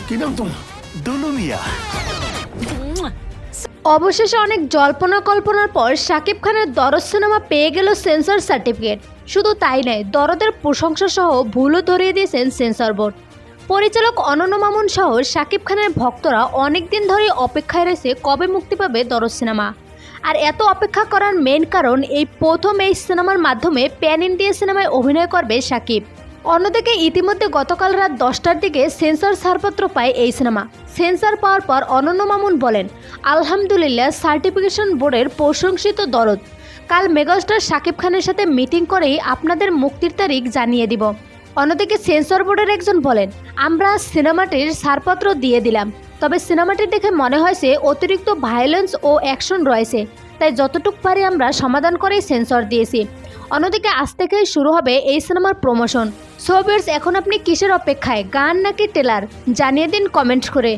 কি নাম তোমার? দুলু মিয়া। অবশেষে অনেক জল্পনা কল্পনার পর শাকিব খানের দরদ সিনেমা পেয়ে গেল সেন্সর সার্টিফিকেট। শুধু তাই নয়, দরদের প্রশংসা সহ ভুলও ধরিয়ে দিয়েছেন সেন্সর বোর্ড। পরিচালক অনন্য মামুন সহ শাকিব খানের ভক্তরা অনেক দিন ধরে অপেক্ষায় রয়েছে কবে মুক্তি পাবে দরদ সিনেমা। আর এত অপেক্ষা করার মেন কারণ এই প্রথম এই সিনেমার মাধ্যমে প্যান ইন্ডিয়া সিনেমায় অভিনয় করবে শাকিব। অন্যদিকে ইতিমধ্যে গতকাল রাত 10টার দিকে সেন্সর ছাড়পত্র পায় এই সিনেমা। সেন্সর পাওয়ার পর অনন্য মামুন বলেন, আলহামদুলিল্লাহ, সার্টিফিকেশন বোর্ডের প্রশংসিত দরদ। কাল মেগাস্টার শাকিব খানের সাথে মিটিং করেই আপনাদের মুক্তির তারিখ জানিয়ে দিব। অন্যদিকে সেন্সর বোর্ডের একজন বলেন, আমরা সিনেমাটির ছাড়পত্র দিয়ে দিলাম, তবে সিনেমাটি দেখে মনে হয়েছে অতিরিক্ত ভায়োলেন্স ও অ্যাকশন রয়েছে, তাই যতটুকু পারি আমরা সমাধান করেই সেন্সর দিয়েছি। অন্যদিকে আজ থেকেই শুরু হবে এই সিনেমার প্রমোশন। সো ভিউয়ার্স, এখন আপনি কিসের অপেক্ষায়, গান নাকি ট্রেলার? জানিয়ে দিন কমেন্ট করে।